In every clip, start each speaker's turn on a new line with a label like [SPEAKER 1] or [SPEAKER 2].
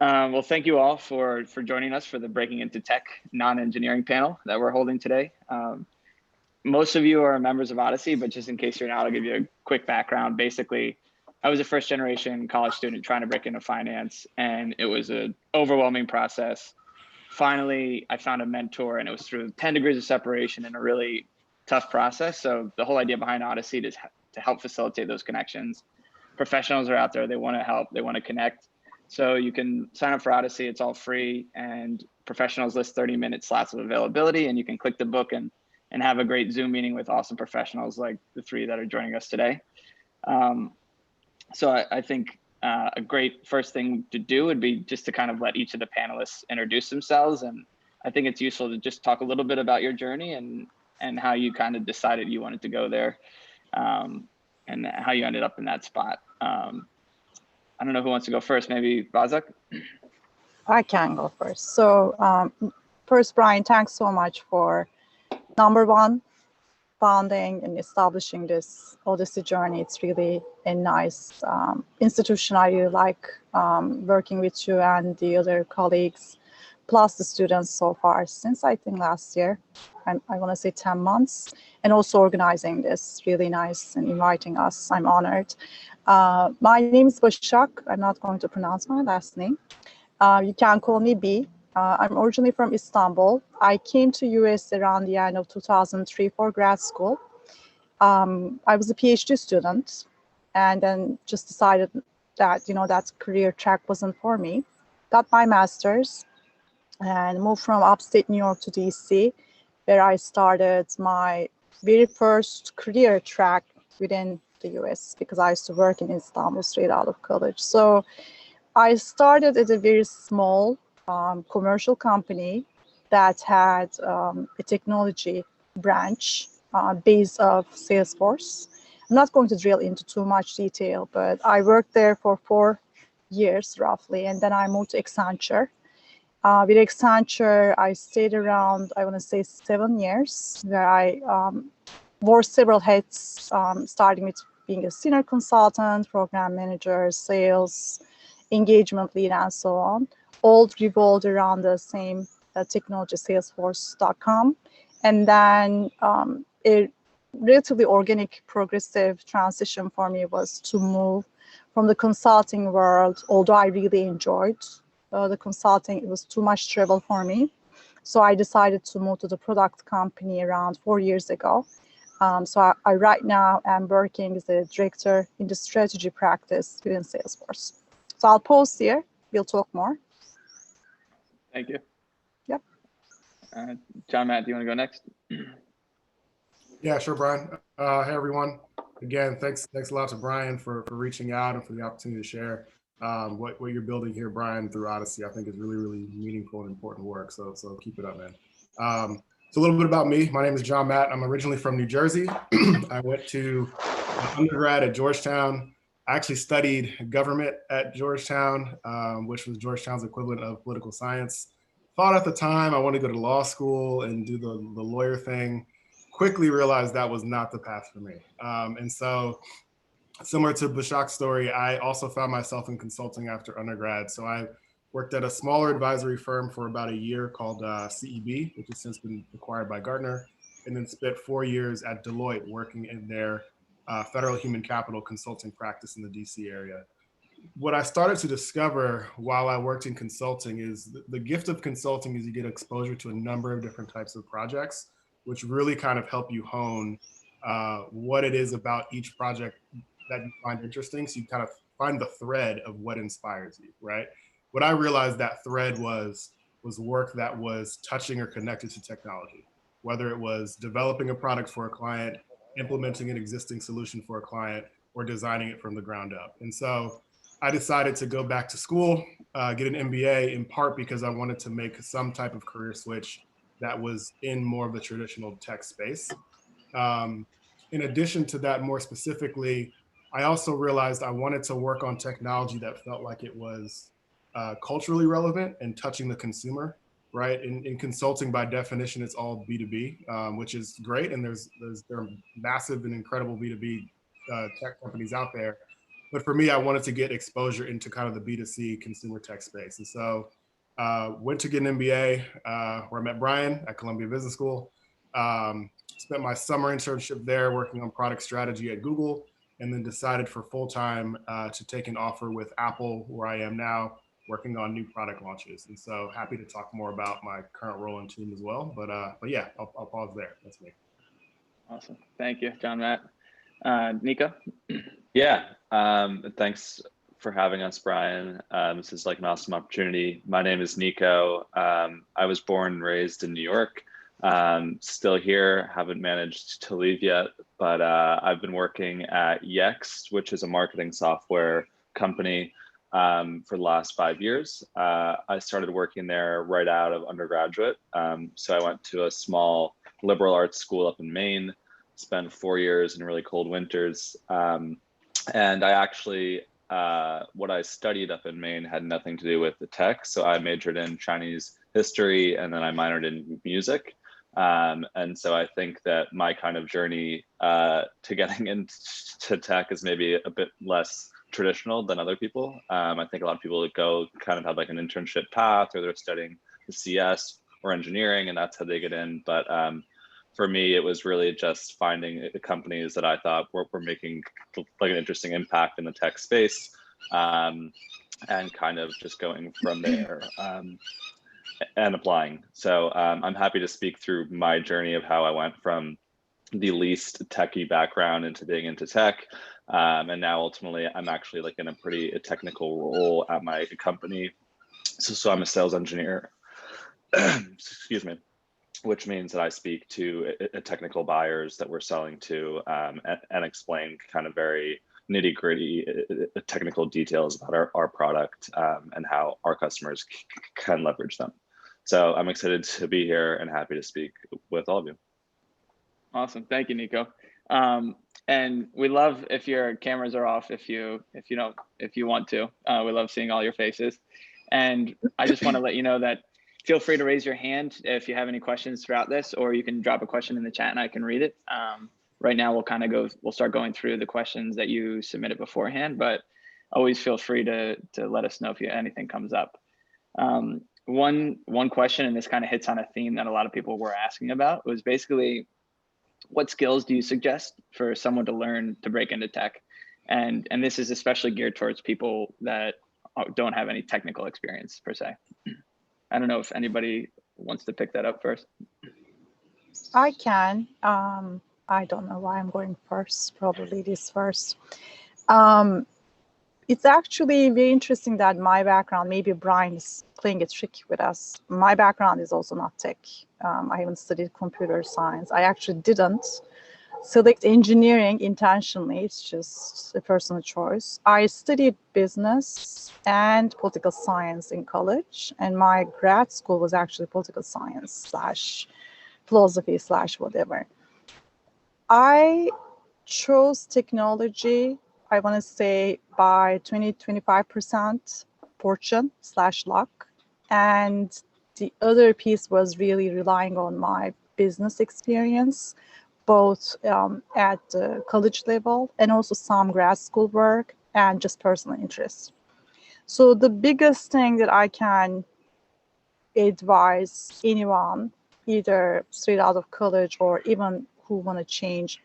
[SPEAKER 1] Well, thank you all for joining us for the Breaking into Tech non-engineering panel that we're holding today. Most of you are members of Odyssey, but just in case you're not, I'll give you a quick background. Basically, I was a first generation college student trying to break into finance, and it was an overwhelming process. Finally, I found a mentor, and it was through 10 degrees of separation and a really tough process. So the whole idea behind Odyssey is to help facilitate those connections. Professionals are out there, they want to help, they want to connect. So you can sign up for Odyssey, it's all free, and professionals list 30-minute slots of availability, and you can click the book and have a great Zoom meeting with awesome professionals like the three that are joining us today. So I think a great first thing to do would be just to kind of let each of the panelists introduce themselves. And I think it's useful to just talk a little bit about your journey and how you kind of decided you wanted to go there, and how you ended up in that spot. I don't know who wants to go first, maybe Vazak?
[SPEAKER 2] I can go first. So first, Brian, thanks so much for number one, founding and establishing this Odyssey journey. It's really a nice institution. I really like working with you and the other colleagues, plus the students so far since I think last year. I want to say 10 months, and also organizing this really nice and inviting us. I'm honored. My name is Başak. I'm not going to pronounce my last name. You can call me B. I'm originally from Istanbul. I came to US around the end of 2003 for grad school. I was a PhD student, and then just decided that, that career track wasn't for me. Got my master's and moved from upstate New York to DC, where I started my very first career track within the US, because I used to work in Istanbul straight out of college. So I started at a very small commercial company that had a technology branch based of Salesforce. I'm not going to drill into too much detail, but I worked there for 4 years roughly, and then I moved to Accenture. With Accenture, I stayed around, I want to say 7 years, where I wore several hats, starting with being a senior consultant, program manager, sales, engagement lead, and so on. All revolved around the same technology, Salesforce.com. And then a relatively organic, progressive transition for me was to move from the consulting world. Although I really enjoyed the consulting, it was too much travel for me. So I decided to move to the product company around 4 years ago. So I right now am working as a director in the strategy practice within Salesforce. So I'll pause here. We'll talk more.
[SPEAKER 1] Thank you.
[SPEAKER 2] Yep.
[SPEAKER 1] John, Matt, do you want to go next?
[SPEAKER 3] Yeah, sure, Brian. Hey, everyone. Again, thanks a lot to Brian for reaching out and for the opportunity to share what you're building here, Brian, through Odyssey. I think is really, really meaningful and important work. So keep it up, man. So a little bit about me. My name is John Matt. I'm originally from New Jersey. I went to undergrad at Georgetown. I actually studied government at Georgetown, which was Georgetown's equivalent of political science. Thought at the time I wanted to go to law school and do the lawyer thing. Quickly realized that was not the path for me. And so similar to Bashak's story, I also found myself in consulting after undergrad. So I worked at a smaller advisory firm for about a year called CEB, which has since been acquired by Gartner, and then spent 4 years at Deloitte working in their federal human capital consulting practice in the DC area. What I started to discover while I worked in consulting is the gift of consulting is you get exposure to a number of different types of projects, which really kind of help you hone what it is about each project that you find interesting. So you kind of find the thread of what inspires you, right? What I realized that thread was work that was touching or connected to technology, whether it was developing a product for a client, implementing an existing solution for a client, or designing it from the ground up. And so I decided to go back to school, get an MBA, in part because I wanted to make some type of career switch that was in more of the traditional tech space. In addition to that, more specifically, I also realized I wanted to work on technology that felt like it was culturally relevant and touching the consumer, right? In consulting, by definition, it's all B2B, which is great. And there are massive and incredible B2B tech companies out there. But for me, I wanted to get exposure into kind of the B2C consumer tech space. And so went to get an MBA where I met Brian at Columbia Business School. Spent my summer internship there working on product strategy at Google, and then decided for full-time to take an offer with Apple, where I am now, working on new product launches. And so happy to talk more about my current role and team as well. But yeah, I'll pause there. That's me.
[SPEAKER 1] Awesome. Thank you, John Matt. Nico?
[SPEAKER 4] Yeah, thanks for having us, Brian. This is like an awesome opportunity. My name is Nico. I was born and raised in New York. Still here, haven't managed to leave yet, but I've been working at Yext, which is a marketing software company for the last 5 years. I started working there right out of undergraduate. So I went to a small liberal arts school up in Maine, spent 4 years in really cold winters. And I actually, what I studied up in Maine had nothing to do with the tech. So I majored in Chinese history, and then I minored in music. And so I think that my kind of journey to getting into tech is maybe a bit less traditional than other people. I think a lot of people that go kind of have like an internship path, or they're studying the CS or engineering, and that's how they get in. But for me, it was really just finding companies that I thought were making like an interesting impact in the tech space, and kind of just going from there. And applying. So I'm happy to speak through my journey of how I went from the least techie background into being into tech. And now ultimately I'm actually like in a pretty technical role at my company. So I'm a sales engineer, excuse me, which means that I speak to technical buyers that we're selling to, and explain kind of very nitty-gritty technical details about our product, and how our customers can leverage them. So I'm excited to be here and happy to speak with all of you.
[SPEAKER 1] Awesome. Thank you, Nico. And we love if your cameras are off, if you want to. We love seeing all your faces. And I just want to let you know that feel free to raise your hand if you have any questions throughout this, or you can drop a question in the chat and I can read it. Right now we'll start going through the questions that you submitted beforehand, but always feel free to let us know if anything comes up. One question, and this kind of hits on a theme that a lot of people were asking about, was basically, what skills do you suggest for someone to learn to break into tech? And this is especially geared towards people that don't have any technical experience per se. I don't know if anybody wants to pick that up first.
[SPEAKER 2] I can. I don't know why I'm going first, probably this first. It's actually very interesting that my background, maybe Brian is playing a trick with us. My background is also not tech. I haven't studied computer science. I actually didn't select engineering intentionally. It's just a personal choice. I studied business and political science in college, and my grad school was actually political science / philosophy / whatever. I chose technology, I want to say by 20-25% fortune / luck. And the other piece was really relying on my business experience, both at the college level and also some grad school work and just personal interest. So the biggest thing that I can advise anyone, either straight out of college or even who want to change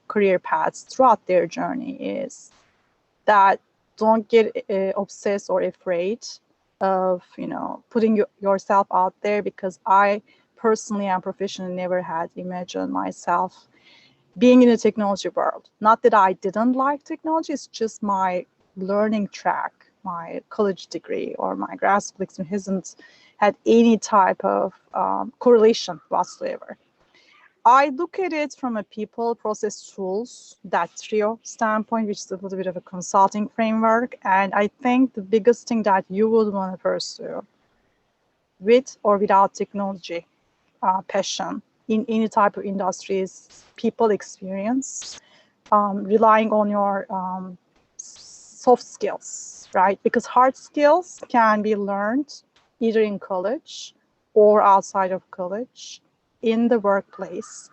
[SPEAKER 2] career paths throughout their journey, is that don't get obsessed or afraid of putting yourself out there, because I personally and professionally never had imagined myself being in the technology world. Not that I didn't like technology, it's just my learning track, my college degree or my grad school experience hasn't had any type of correlation whatsoever. I look at it from a people, process, tools, that trio standpoint, which is a little bit of a consulting framework. And I think the biggest thing that you would want to pursue, with or without technology passion in any type of industries, people experience, relying on your soft skills, right? Because hard skills can be learned either in college or outside of college, in the workplace.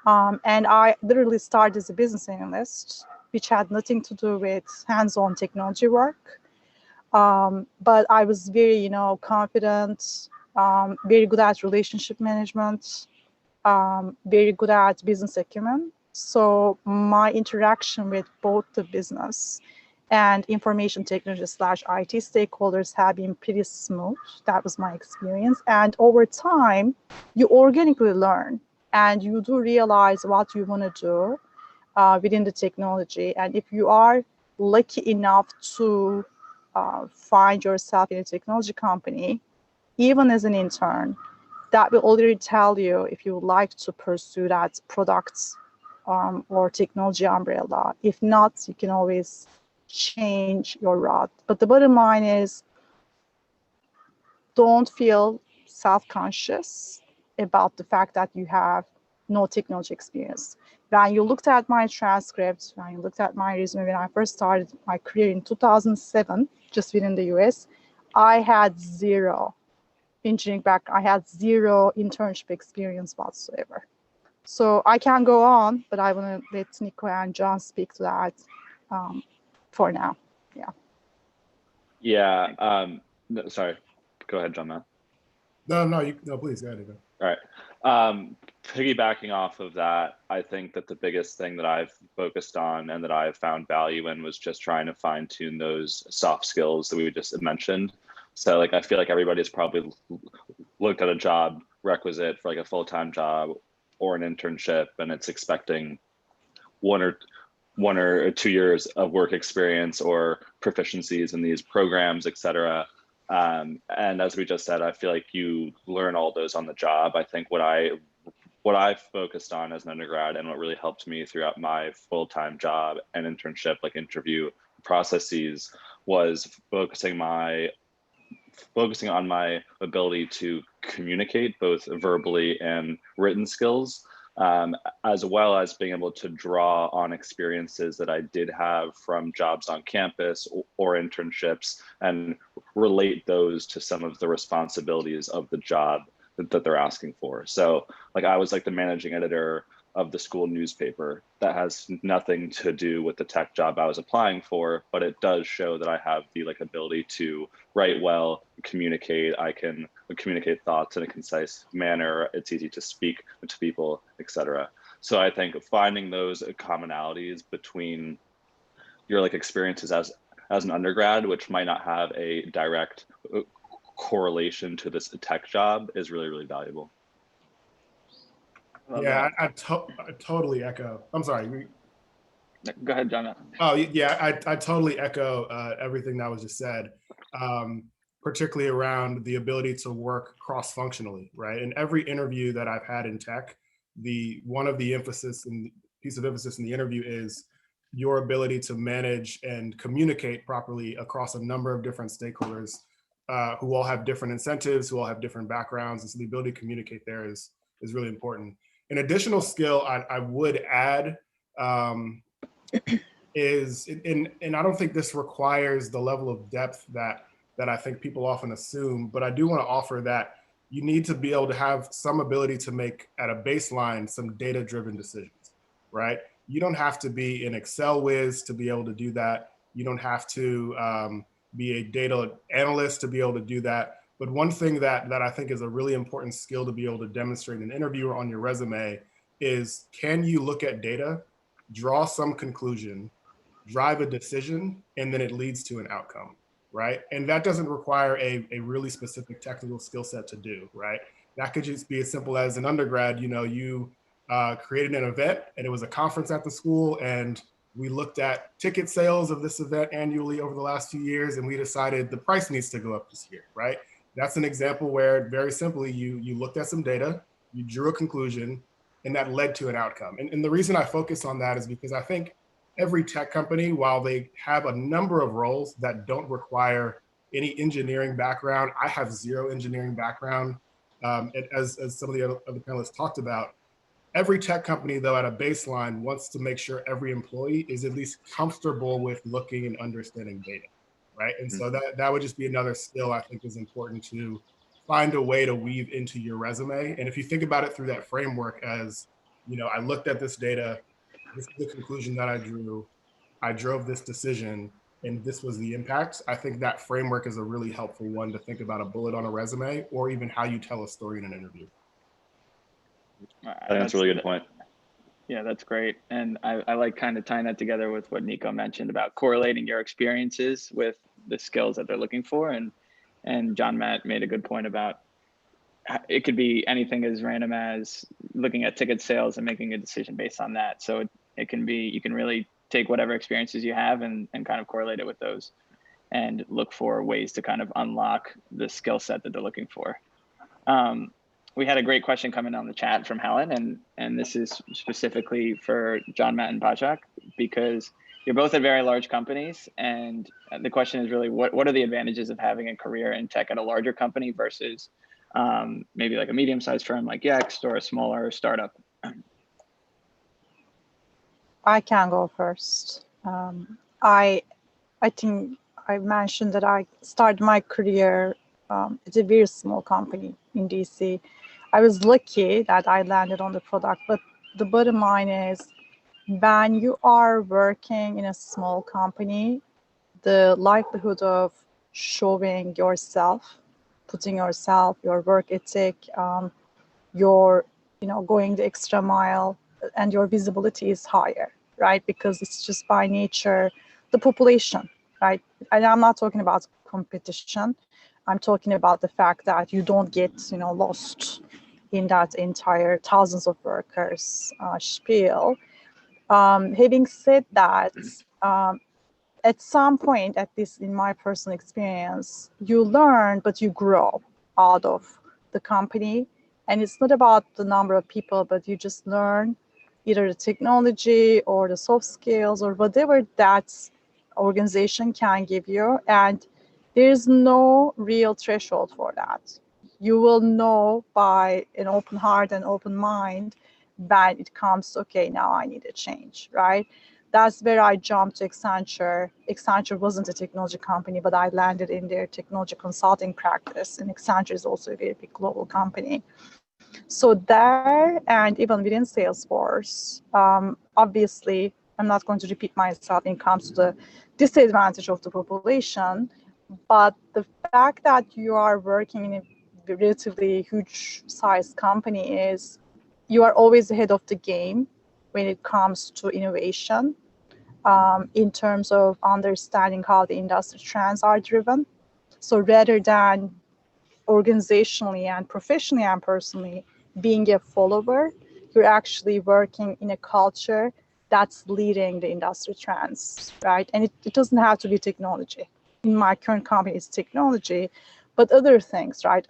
[SPEAKER 2] And I literally started as a business analyst which had nothing to do with hands-on technology work. But I was very, confident, very good at relationship management, very good at business acumen. So my interaction with both the business and information technology / IT stakeholders have been pretty smooth. That was my experience. And over time, you organically learn and you do realize what you want to do within the technology. And if you are lucky enough to find yourself in a technology company, even as an intern, that will already tell you if you would like to pursue that product or technology umbrella. If not, you can always change your route. But the bottom line is, don't feel self-conscious about the fact that you have no technology experience. When you looked at my transcript, when you looked at my resume, when I first started my career in 2007, just within the US, I had zero engineering background. I had zero internship experience whatsoever. So I can go on, but I want to let Nico and John speak to that for now. Yeah.
[SPEAKER 4] Yeah. No, sorry. Go ahead, John. Matt.
[SPEAKER 3] No, please go ahead.
[SPEAKER 4] All right. Piggybacking off of that, I think that the biggest thing that I've focused on and that I've found value in was just trying to fine tune those soft skills that we just mentioned. So like, I feel like everybody's probably looked at a job requisite for like a full-time job or an internship, and it's expecting one or 2 years of work experience or proficiencies in these programs, et cetera. And as we just said, I feel like you learn all those on the job. I think what I focused on as an undergrad and what really helped me throughout my full-time job and internship, like interview processes, was focusing on my ability to communicate both verbally and written skills, as well as being able to draw on experiences that I did have from jobs on campus or internships and relate those to some of the responsibilities of the job that they're asking for. So like I was like the managing editor of the school newspaper. That has nothing to do with the tech job I was applying for, but it does show that I have the like ability to write well, communicate. I can communicate thoughts in a concise manner. It's easy to speak to people, etc. So I think finding those commonalities between your like experiences as an undergrad, which might not have a direct correlation to this tech job, is really, really valuable.
[SPEAKER 3] Yeah, I totally echo. I'm sorry.
[SPEAKER 1] Go ahead, John.
[SPEAKER 3] Oh, yeah, I totally echo everything that was just said, particularly around the ability to work cross-functionally, right? In every interview that I've had in tech, one of the piece of emphasis in the interview is your ability to manage and communicate properly across a number of different stakeholders who all have different incentives, who all have different backgrounds. And so the ability to communicate there is really important. An additional skill I would add is, and I don't think this requires the level of depth that I think people often assume, but I do want to offer that you need to be able to have some ability to make at a baseline some data-driven decisions, right? You don't have to be an Excel whiz to be able to do that. You don't have to be a data analyst to be able to do that. But one thing that I think is a really important skill to be able to demonstrate an interviewer on your resume is, can you look at data, draw some conclusion, drive a decision, and then it leads to an outcome, right? And that doesn't require a really specific technical skill set to do, right? That could just be as simple as an undergrad, you created an event and it was a conference at the school, and we looked at ticket sales of this event annually over the last few years, and we decided the price needs to go up this year, right? That's an example where very simply you looked at some data, you drew a conclusion, and that led to an outcome. And the reason I focus on that is because I think every tech company, while they have a number of roles that don't require any engineering background, I have zero engineering background, as some of the other panelists talked about. Every tech company, though, at a baseline wants to make sure every employee is at least comfortable with looking and understanding data, right? And so that would just be another skill I think is important to find a way to weave into your resume. And if you think about it through that framework as, I looked at this data, this is the conclusion that I drew, I drove this decision and this was the impact. I think that framework is a really helpful one to think about a bullet on a resume or even how you tell a story in an interview.
[SPEAKER 4] I think that's a really good point.
[SPEAKER 1] Yeah, that's great. And I like kind of tying that together with what Nico mentioned about correlating your experiences with the skills that they're looking for. And John Matt made a good point about it could be anything as random as looking at ticket sales and making a decision based on that. So it can be, you can really take whatever experiences you have and kind of correlate it with those and look for ways to kind of unlock the skill set that they're looking for. We had a great question coming on the chat from Helen, and this is specifically for John, Matt, and Bajak, because you're both at very large companies. And the question is really, what are the advantages of having a career in tech at a larger company versus maybe like a medium-sized firm like Yext or a smaller startup?
[SPEAKER 2] I can go first. I think I mentioned that I started my career at a very small company in DC. I was lucky that I landed on the product, but the bottom line is when you are working in a small company, the likelihood of showing yourself, putting yourself, your work ethic, your, going the extra mile, and your visibility is higher, right? Because it's just by nature, the population, right? And I'm not talking about competition. I'm talking about the fact that you don't get, lost in that entire thousands of workers spiel. Having said that, at some point, at least in my personal experience, you learn, but you grow out of the company. And it's not about the number of people, but you just learn either the technology or the soft skills or whatever that organization can give you. And there's no real threshold for that. You will know by an open heart and open mind when it comes to, okay, now I need a change, right? That's where I jumped to Accenture. Accenture wasn't a technology company, but I landed in their technology consulting practice. And Accenture is also a very big global company. So there, and even within Salesforce, obviously, I'm not going to repeat myself when it comes to the disadvantage of the population, but the fact that you are working in a relatively huge sized company is you are always ahead of the game when it comes to innovation, in terms of understanding how the industry trends are driven. So rather than organizationally and professionally and personally being a follower, you're actually working in a culture that's leading the industry trends, right? And it doesn't have to be technology. In my current company, it's technology, but other things, right?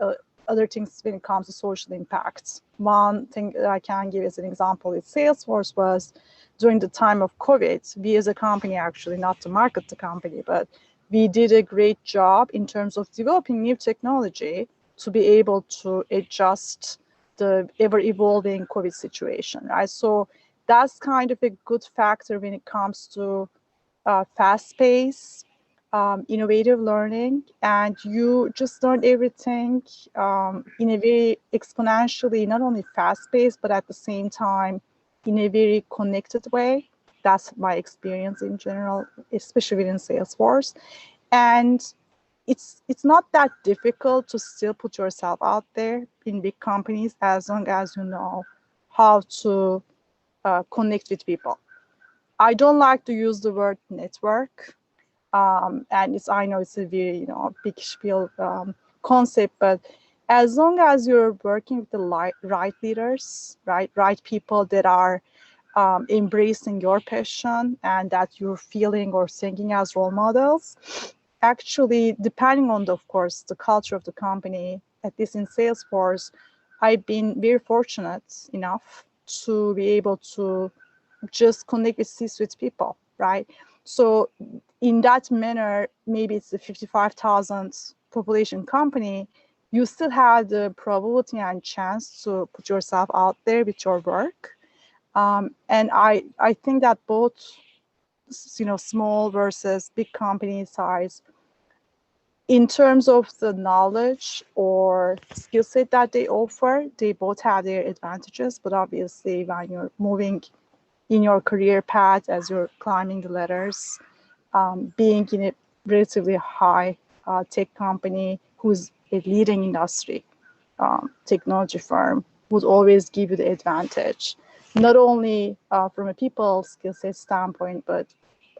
[SPEAKER 2] Other things when it comes to social impacts. One thing that I can give as an example is Salesforce was during the time of COVID, we as a company, actually not to market the company, but we did a great job in terms of developing new technology to be able to adjust the ever-evolving COVID situation, right? So that's kind of a good factor when it comes to fast-paced, innovative learning, and you just learn everything in a very exponentially, not only fast-paced, but at the same time in a very connected way. That's my experience in general, especially within Salesforce. And it's not that difficult to still put yourself out there in big companies as long as you know how to connect with people. I don't like to use the word network. And I know it's a very big spiel concept, but as long as you're working with the right leaders, right people that are embracing your passion and that you're feeling or thinking as role models, actually, depending on of course the culture of the company, at least in Salesforce, I've been very fortunate enough to be able to just connect with C-suite people, right? So in that manner, maybe it's a 55,000 population company, you still have the probability and chance to put yourself out there with your work. And I think that both, small versus big company size, in terms of the knowledge or skill set that they offer, they both have their advantages. But obviously, when you're moving in your career path as you're climbing the ladders, being in a relatively high tech company who's a leading industry technology firm would always give you the advantage, not only from a people skill set standpoint, but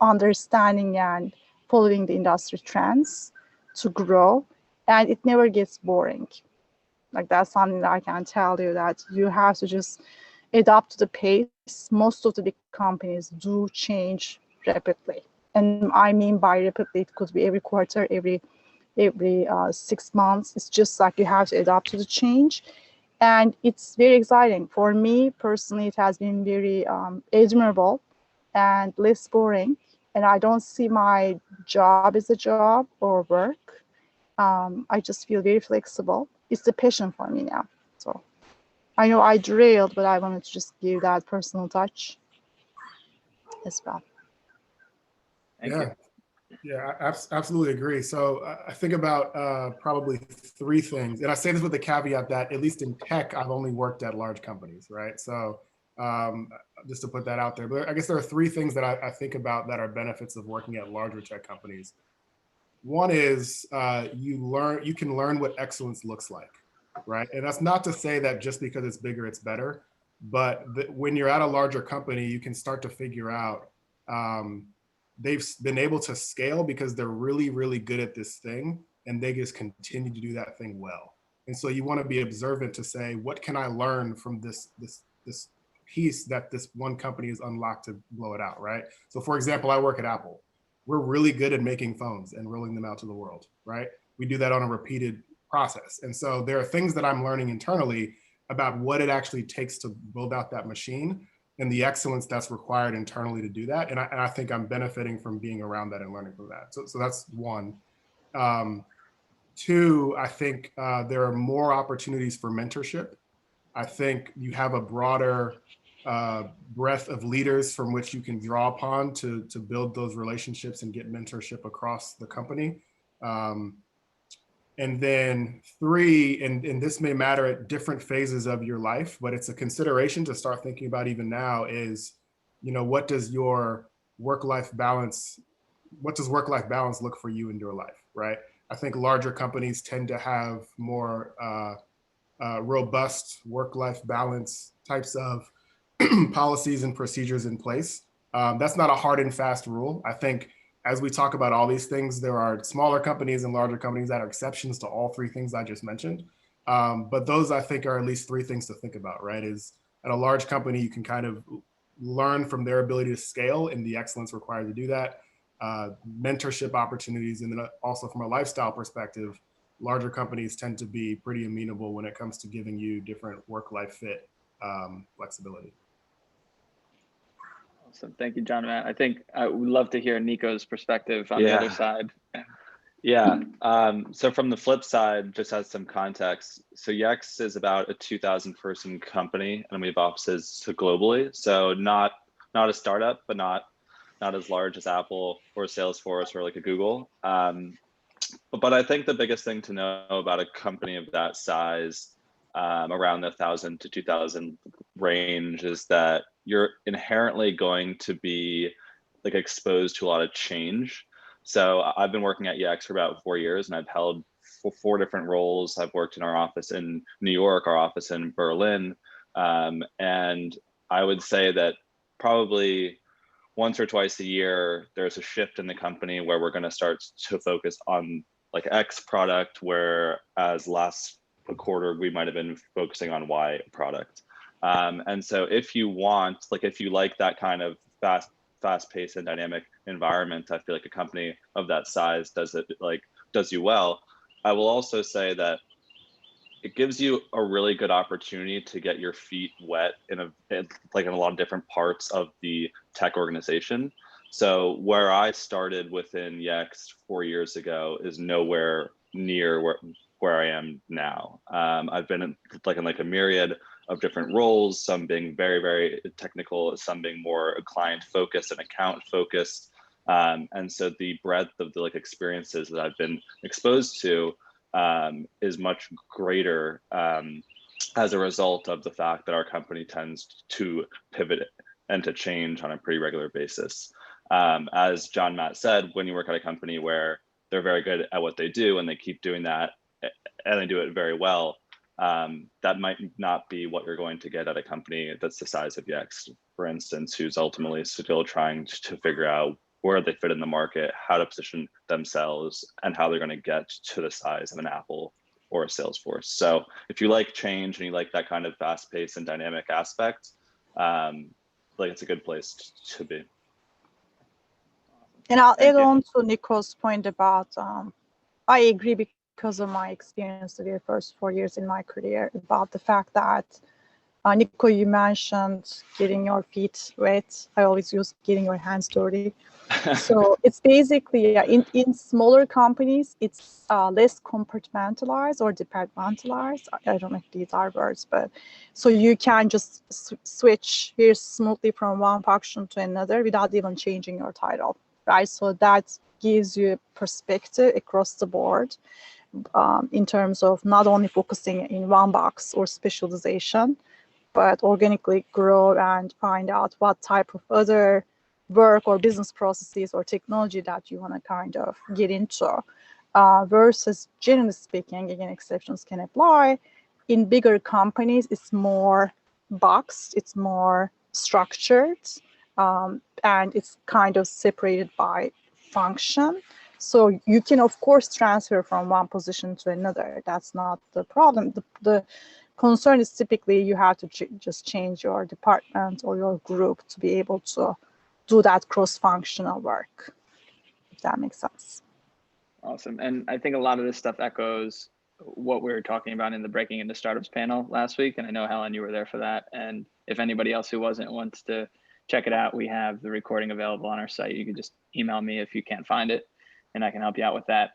[SPEAKER 2] understanding and following the industry trends to grow. And it never gets boring. Like that's something that I can tell you, that you have to just adapt to the pace. Most of the big companies do change rapidly. And I mean by rapidly, it could be every quarter, every 6 months. It's just like you have to adapt to the change. And it's very exciting. For me personally, it has been very admirable and less boring. And I don't see my job as a job or work. I just feel very flexible. It's the passion for me now. So I know I derailed, but I wanted to just give that personal touch as well.
[SPEAKER 1] Thank you.
[SPEAKER 3] Yeah, I absolutely agree. So I think about probably three things. And I say this with the caveat that at least in tech, I've only worked at large companies, right? So just to put that out there. But I guess there are three things that I think about that are benefits of working at larger tech companies. One is you can learn what excellence looks like, right? And that's not to say that just because it's bigger, it's better. But when you're at a larger company, you can start to figure out they've been able to scale because they're really, really good at this thing, and they just continue to do that thing well. And so you want to be observant to say, what can I learn from this piece that this one company has unlocked to blow it out, right? So for example, I work at Apple. We're really good at making phones and rolling them out to the world, right? We do that on a repeated process. And so there are things that I'm learning internally about what it actually takes to build out that machine and the excellence that's required internally to do that. And I think I'm benefiting from being around that and learning from that. So that's one. Two, I think there are more opportunities for mentorship. I think you have a broader breadth of leaders from which you can draw upon to build those relationships and get mentorship across the company. And then three, and this may matter at different phases of your life, but it's a consideration to start thinking about even now is, what does your work-life balance look for you in your life, right? I think larger companies tend to have more robust work-life balance types of policies and procedures in place. That's not a hard and fast rule. I think as we talk about all these things, there are smaller companies and larger companies that are exceptions to all three things I just mentioned. But those, I think, are at least three things to think about, right? Is at a large company, you can kind of learn from their ability to scale and the excellence required to do that. Mentorship opportunities, and then also from a lifestyle perspective, larger companies tend to be pretty amenable when it comes to giving you different work-life fit flexibility.
[SPEAKER 1] Awesome. Thank you, John. Matt. I think I would love to hear Nico's perspective on the other side.
[SPEAKER 4] Yeah. So from the flip side, just as some context, so Yext is about a 2,000 person company, and we have offices globally. So not a startup, but not as large as Apple or Salesforce or like a Google. But I think the biggest thing to know about a company of that size, around the 1,000 to 2,000 range, is that you're inherently going to be like exposed to a lot of change. So I've been working at Yext for about 4 years, and I've held four different roles. I've worked in our office in New York, our office in Berlin, and I would say that probably once or twice a year, there's a shift in the company where we're going to start to focus on like X product, whereas last quarter we might have been focusing on Y product. And so if you like that kind of fast-paced and dynamic environment, I feel like a company of that size does you well. I will also say that it gives you a really good opportunity to get your feet wet in a lot of different parts of the tech organization. So where I started within Yext 4 years ago is nowhere near where I am now. I've been in a myriad of different roles, some being very, very technical, some being more client focused and account focused. And so the breadth of the experiences that I've been exposed to is much greater as a result of the fact that our company tends to pivot and to change on a pretty regular basis. As John Matt said, when you work at a company where they're very good at what they do and they keep doing that and they do it very well, that might not be what you're going to get at a company that's the size of Yext, for instance, who's ultimately still trying to figure out where they fit in the market, how to position themselves, and how they're going to get to the size of an Apple or a Salesforce. So if you like change and you like that kind of fast-paced and dynamic aspect, like it's a good place to be.
[SPEAKER 2] And I'll add on to Nico's point about, I agree because of my experience the first 4 years in my career about the fact that, Nico, you mentioned getting your feet wet. I always use getting your hands dirty. So it's basically, in smaller companies, it's less compartmentalized or departmentalized. I don't know if these are words, but so you can just switch very smoothly from one function to another without even changing your title, right? So that gives you perspective across the board in terms of not only focusing in one box or specialization, but organically grow and find out what type of other work or business processes or technology that you want to kind of get into. Versus, generally speaking, again, exceptions can apply. In bigger companies, it's more boxed, it's more structured, and it's kind of separated by function. So you can, of course, transfer from one position to another. That's not the problem. The concern is typically you have to just change your department or your group to be able to do that cross-functional work, if that makes sense.
[SPEAKER 1] Awesome. And I think a lot of this stuff echoes what we were talking about in the Breaking Into Startups panel last week. And I know, Helen, you were there for that. And if anybody else who wasn't wants to check it out, we have the recording available on our site. You can just email me if you can't find it, and I can help you out with that.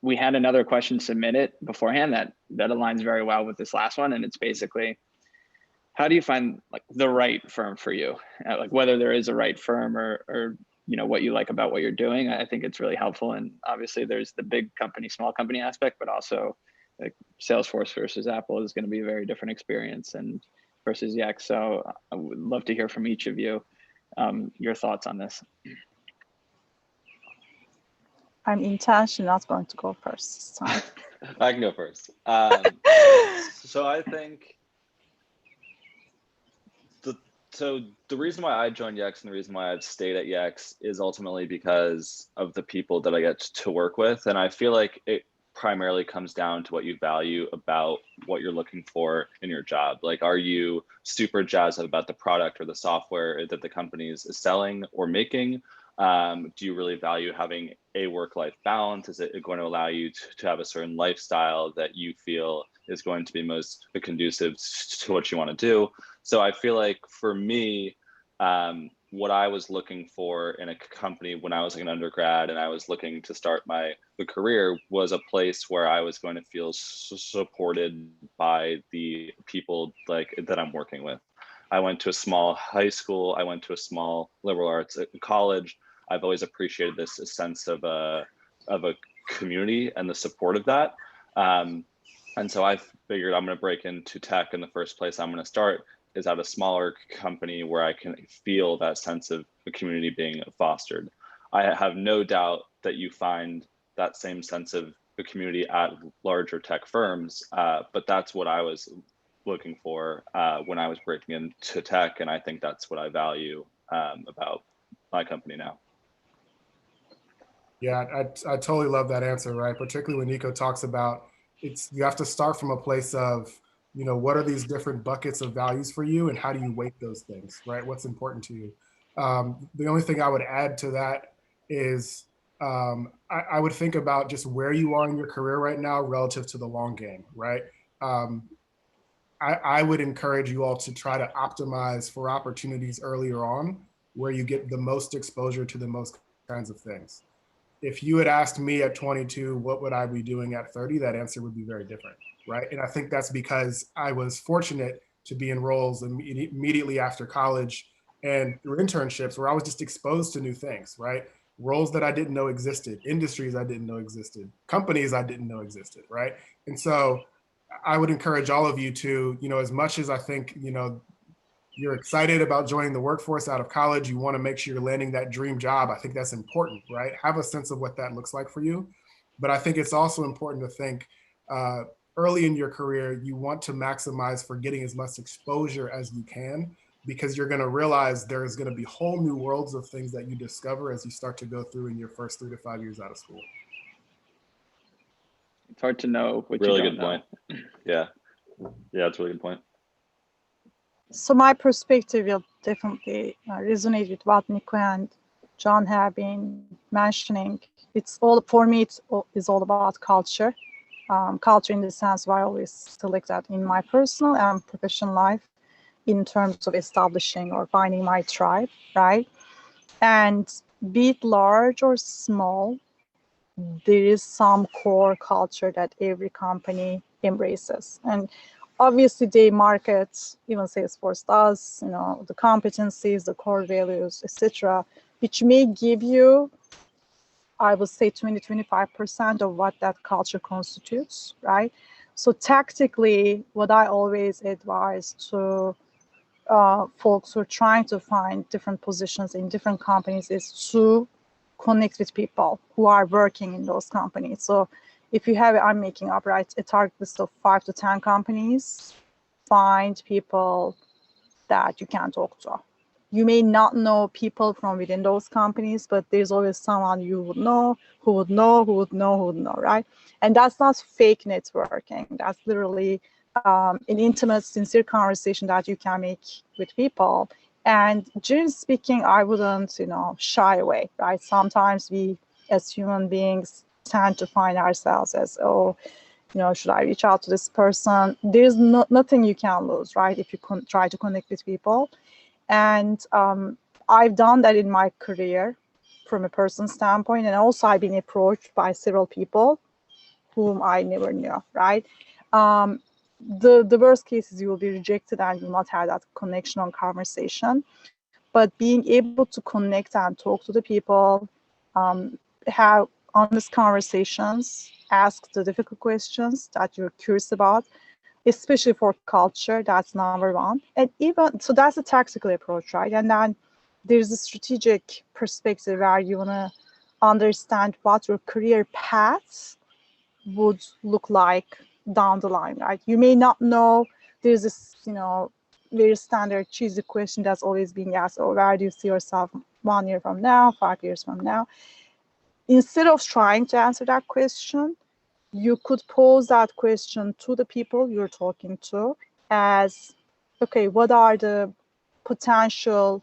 [SPEAKER 1] We had another question submitted beforehand that aligns very well with this last one. And it's basically, how do you find like the right firm for you? Like whether there is a right firm or you know, what you like about what you're doing. I think it's really helpful. And obviously there's the big company, small company aspect, but also like Salesforce versus Apple is going to be a very different experience and versus Yext. So I would love to hear from each of you, your thoughts on this.
[SPEAKER 2] I'm intentionally not going to go first this time.
[SPEAKER 4] I can go first. So I think the reason why I joined Yext and the reason why I've stayed at Yext is ultimately because of the people that I get to work with. And I feel like it primarily comes down to what you value about what you're looking for in your job. Like, are you super jazzed about the product or the software that the company is selling or making? Do you really value having a work-life balance? Is it going to allow you to have a certain lifestyle that you feel is going to be most conducive to what you want to do? So I feel like for me, what I was looking for in a company when I was an undergrad and I was looking to start my career was a place where I was going to feel supported by the people like that I'm working with. I went to a small high school. I went to a small liberal arts college. I've always appreciated this sense of a community and the support of that. And so I figured I'm going to break into tech, and the first place I'm going to start is at a smaller company where I can feel that sense of the community being fostered. I have no doubt that you find that same sense of the community at larger tech firms, but that's what I was looking for when I was breaking into tech, and I think that's what I value about my company now.
[SPEAKER 3] Yeah, I totally love that answer, right? Particularly when Nico talks about you have to start from a place of, you know, what are these different buckets of values for you and how do you weight those things, right? What's important to you? The only thing I would add to that is I would think about just where you are in your career right now relative to the long game, right? I would encourage you all to try to optimize for opportunities earlier on where you get the most exposure to the most kinds of things. If you had asked me at 22, what would I be doing at 30? That answer would be very different, right? And I think that's because I was fortunate to be in roles immediately after college and through internships where I was just exposed to new things, right? Roles that I didn't know existed, industries I didn't know existed, companies I didn't know existed, right? And so I would encourage all of you to, you know, as much as I think, you know, you're excited about joining the workforce out of college. You want to make sure you're landing that dream job. I think that's important, right? Have a sense of what that looks like for you. But I think it's also important to think early in your career, you want to maximize for getting as much exposure as you can, because you're going to realize there's going to be whole new worlds of things that you discover as you start to go through in your first 3 to 5 years out of school.
[SPEAKER 1] It's hard to know what
[SPEAKER 4] Really
[SPEAKER 1] you don't
[SPEAKER 4] good point.
[SPEAKER 1] know.
[SPEAKER 4] Yeah, that's a really good point.
[SPEAKER 2] So my perspective will definitely resonate with what Nico and John have been mentioning. It's all, for me, it's all about culture. Culture in the sense where I always select that in my personal and professional life in terms of establishing or finding my tribe, right? And be it large or small, there is some core culture that every company embraces. And obviously they market, even Salesforce does, the competencies, the core values, etc., which may give you, I would say, 20-25% of what that culture constitutes, right? So tactically, what I always advise to folks who are trying to find different positions in different companies is to connect with people who are working in those companies. So if you have, I'm making up, right, a target list of 5 to 10 companies, find people that you can talk to. You may not know people from within those companies, but there's always someone you would know, who would know, who would know, who would know, right? And that's not fake networking. That's literally an intimate, sincere conversation that you can make with people. And generally speaking, I wouldn't, shy away, right? Sometimes we, as human beings, tend to find ourselves as, should I reach out to this person? There's nothing you can lose, right? If you try to connect with people. And I've done that in my career from a person standpoint. And also I've been approached by several people whom I never knew, right? The worst case is you will be rejected and you will not have that connection or conversation. But being able to connect and talk to the people, have honest conversations, ask the difficult questions that you're curious about, especially for culture, that's number one. And even, so that's a tactical approach, right? And then there's a strategic perspective where you wanna understand what your career path would look like down the line, right? You may not know, there's this, very standard cheesy question that's always being asked, or where do you see yourself 1 year from now, 5 years from now? Instead of trying to answer that question, you could pose that question to the people you're talking to as, okay, what are the potential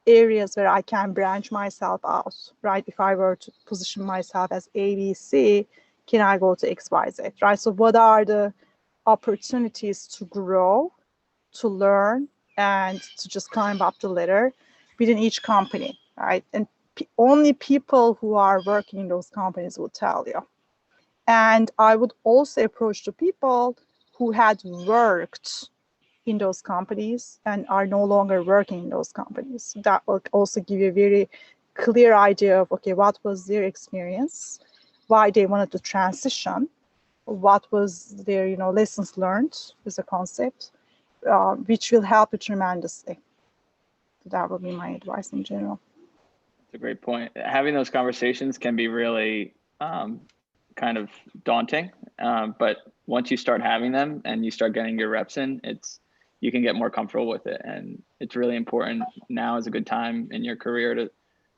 [SPEAKER 2] areas where I can branch myself out, right? If I were to position myself as ABC, can I go to XYZ, right? So what are the opportunities to grow, to learn, and to just climb up the ladder within each company, right? And only people who are working in those companies will tell you. And I would also approach the people who had worked in those companies and are no longer working in those companies. That will also give you a very clear idea of, okay, what was their experience, why they wanted to transition, what was their, lessons learned as a concept, which will help you tremendously. That would be my advice in general.
[SPEAKER 1] That's a great point. Having those conversations can be really kind of daunting, but once you start having them and you start getting your reps in, you can get more comfortable with it. And it's really important. Now is a good time in your career to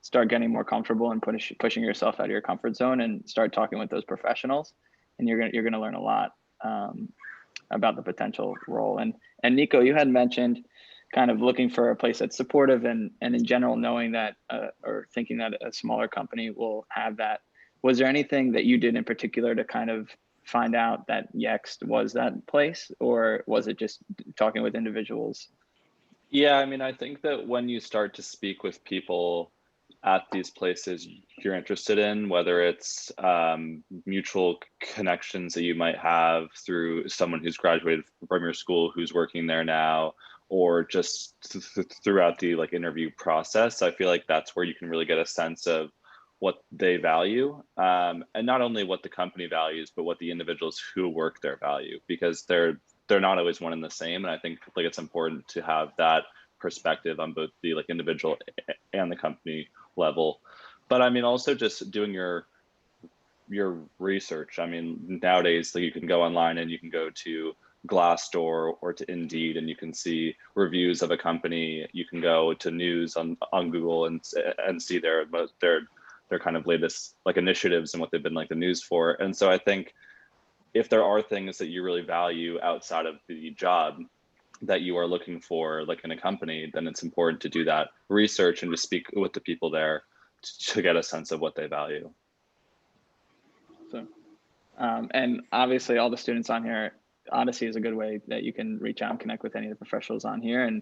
[SPEAKER 1] start getting more comfortable and pushing yourself out of your comfort zone and start talking with those professionals. And you're gonna learn a lot about the potential role. And Nico, you had mentioned kind of looking for a place that's supportive and in general knowing that or thinking that a smaller company will have that. Was there anything that you did in particular to kind of find out that Yext was that place, or was it just talking with individuals?
[SPEAKER 4] Yeah, I mean, I think that when you start to speak with people at these places you're interested in, whether it's mutual connections that you might have through someone who's graduated from your school who's working there now, or just throughout the interview process, I feel like that's where you can really get a sense of what they value, and not only what the company values, but what the individuals who work there value, because they're not always one and the same. And I think it's important to have that perspective on both the like individual and the company level. But I mean, also just doing your research. I mean, nowadays, like you can go online and you can go to Glassdoor or to Indeed, and you can see reviews of a company. You can go to news on Google and see their kind of latest like initiatives and what they've been like the news for. And so I think if there are things that you really value outside of the job that you are looking for like in a company, then it's important to do that research and to speak with the people there to get a sense of what they value.
[SPEAKER 1] So, and obviously all the students on here, Odyssey is a good way that you can reach out and connect with any of the professionals on here. And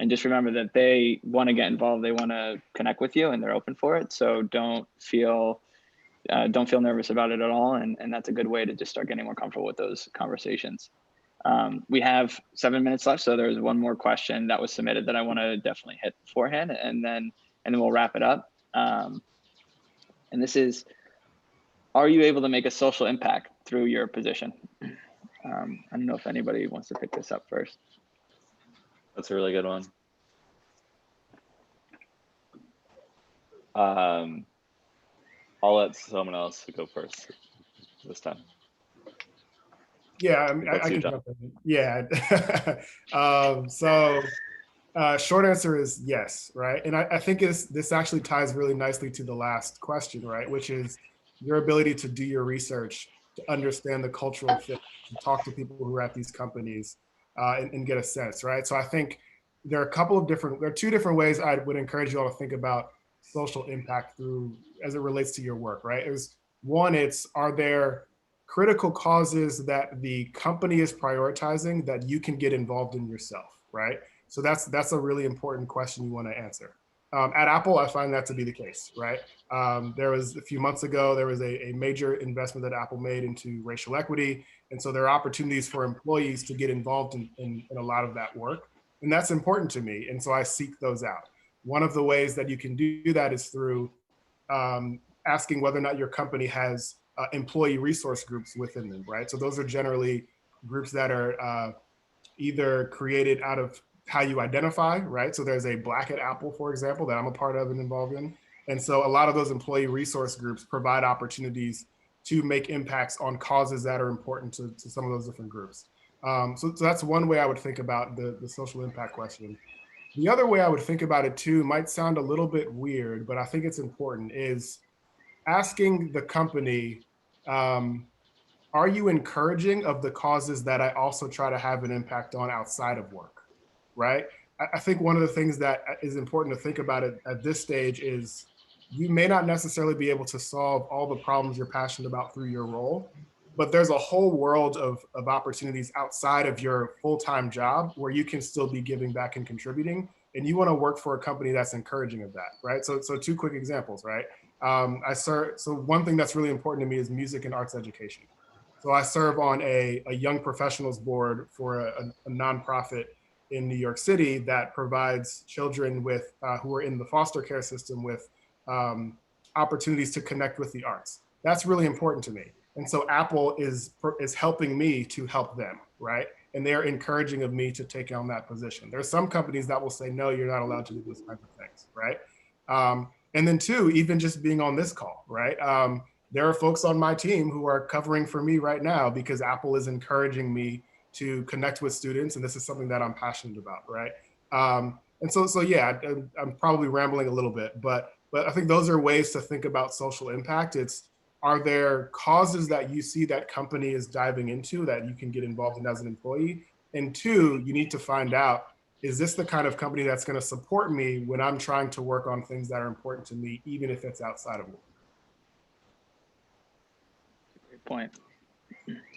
[SPEAKER 1] just remember that they want to get involved. They want to connect with you and they're open for it. So don't feel nervous about it at all. And that's a good way to just start getting more comfortable with those conversations. We have 7 minutes left. So there's one more question that was submitted that I want to definitely hit beforehand, and then we'll wrap it up. And this is, are you able to make a social impact through your position? I don't know if anybody wants to pick this up first.
[SPEAKER 4] That's a really good one. I'll let someone else go first this time.
[SPEAKER 3] Yeah, I mean, I can jump in. Yeah. Short answer is yes, right? And I think this actually ties really nicely to the last question, right? Which is your ability to do your research, to understand the cultural fit, to talk to people who are at these companies and get a sense, right? So I think there are two different ways I would encourage you all to think about social impact through as it relates to your work, right? Are there critical causes that the company is prioritizing that you can get involved in yourself, right? So that's a really important question you want to answer. At Apple, I find that to be the case, right? There was a few months ago, there was a major investment that Apple made into racial equity. And so there are opportunities for employees to get involved in a lot of that work. And that's important to me. And so I seek those out. One of the ways that you can do that is through asking whether or not your company has employee resource groups within them, right? So those are generally groups that are either created out of how you identify, right? So there's a Black at Apple, for example, that I'm a part of and involved in. And so a lot of those employee resource groups provide opportunities to make impacts on causes that are important to some of those different groups. So that's one way I would think about the social impact question. The other way I would think about it too, might sound a little bit weird, but I think it's important, is asking the company, are you encouraging of the causes that I also try to have an impact on outside of work, right? I think one of the things that is important to think about at this stage is you may not necessarily be able to solve all the problems you're passionate about through your role, but there's a whole world of opportunities outside of your full-time job where you can still be giving back and contributing. And you want to work for a company that's encouraging of that, right? So two quick examples, right? So one thing that's really important to me is music and arts education. So I serve on a young professionals board for a nonprofit in New York City that provides children with who are in the foster care system with opportunities to connect with the arts. That's really important to me. And so Apple is helping me to help them, right? And they're encouraging of me to take on that position. There are some companies that will say, no, you're not allowed to do those kinds of things, right? And then two, even just being on this call, right? There are folks on my team who are covering for me right now because Apple is encouraging me to connect with students. And this is something that I'm passionate about, right? And so yeah, I'm probably rambling a little bit, but I think those are ways to think about social impact. Are there causes that you see that company is diving into that you can get involved in as an employee? And two, you need to find out, is this the kind of company that's going to support me when I'm trying to work on things that are important to me, even if it's outside of work?
[SPEAKER 1] Great point.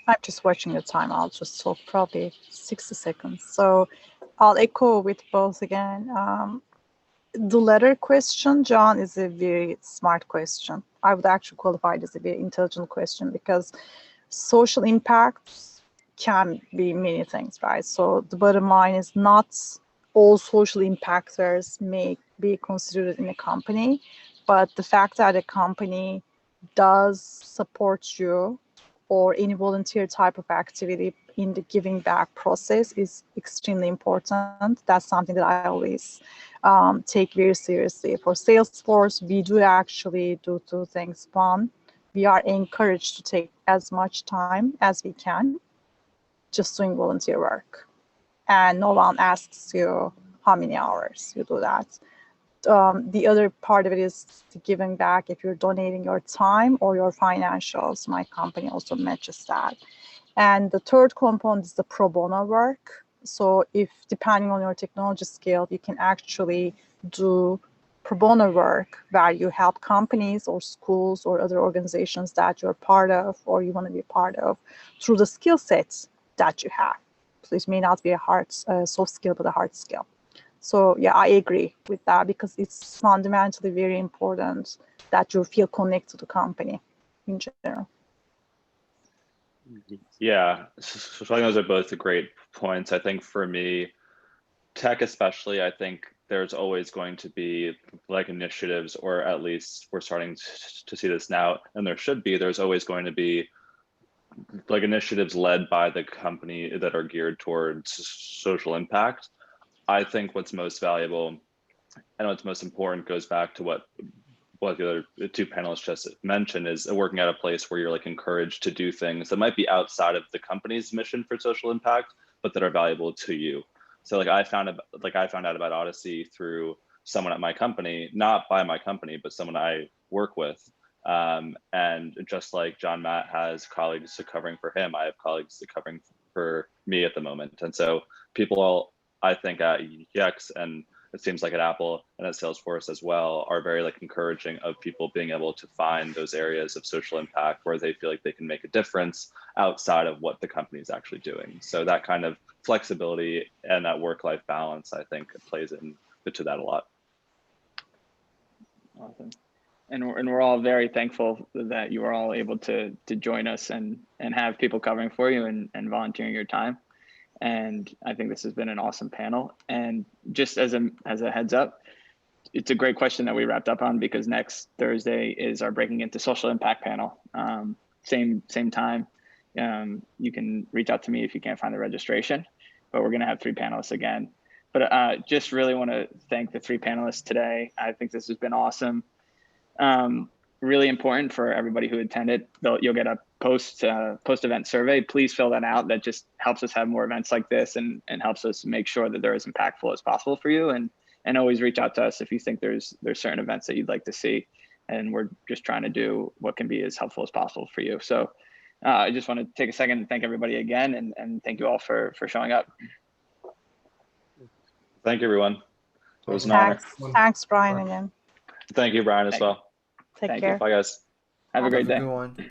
[SPEAKER 2] I'm just watching the time. I'll just talk probably 60 seconds. So I'll echo with both again. The latter question, John, is a very smart question. I would actually qualify it as a very intelligent question because social impacts can be many things, right? So the bottom line is not all social impactors may be considered in a company, but the fact that a company does support you or any volunteer type of activity in the giving back process is extremely important. That's something that I always take very seriously. For Salesforce, we do actually do two things. One, we are encouraged to take as much time as we can just doing volunteer work. And no one asks you how many hours you do that. The other part of it is the giving back. If you're donating your time or your financials, my company also matches that. And the third component is the pro bono work. So if, depending on your technology skill, you can actually do pro bono work where you help companies or schools or other organizations that you're part of or you want to be part of through the skill sets that you have. So it may not be a soft skill, but a hard skill. So yeah, I agree with that because it's fundamentally very important that you feel connected to the company in general.
[SPEAKER 4] Yeah, so I think those are both great points. I think for me, tech especially, I think there's always going to be like initiatives, or at least we're starting to see this now, and there's always going to be like initiatives led by the company that are geared towards social impact. I think what's most valuable and what's most important goes back to what the other two panelists just mentioned, is working at a place where you're like encouraged to do things that might be outside of the company's mission for social impact, but that are valuable to you. So like I found out about Odyssey through someone at my company, not by my company, but someone I work with. And just like John Matt has colleagues covering for him, I have colleagues covering for me at the moment. And so people, I think at Yext, and it seems like at Apple and at Salesforce as well, are very like encouraging of people being able to find those areas of social impact where they feel like they can make a difference outside of what the company is actually doing. So that kind of flexibility and that work-life balance, I think, plays into that a lot.
[SPEAKER 1] Awesome. And we're all very thankful that you are all able to join us and have people covering for you and volunteering your time. And I think this has been an awesome panel. And just as a heads up, it's a great question that we wrapped up on, because next Thursday is our Breaking Into Social Impact panel. Same time. You can reach out to me if you can't find the registration, but we're going to have 3 panelists again. But just really want to thank the 3 panelists today. I think this has been awesome. Really important for everybody who attended. You'll get a post-event survey. Please fill that out. That just helps us have more events like this and helps us make sure that they're as impactful as possible for you. And always reach out to us if you think there's certain events that you'd like to see. And we're just trying to do what can be as helpful as possible for you. So I just want to take a second and thank everybody again, and thank you all for showing up.
[SPEAKER 4] Thank you, everyone. It was an honor.
[SPEAKER 2] Thanks, Brian, again.
[SPEAKER 4] Thank you, Brian, as well.
[SPEAKER 2] Take care.
[SPEAKER 4] Bye, guys.
[SPEAKER 1] Have a great day.
[SPEAKER 5] Have a good one.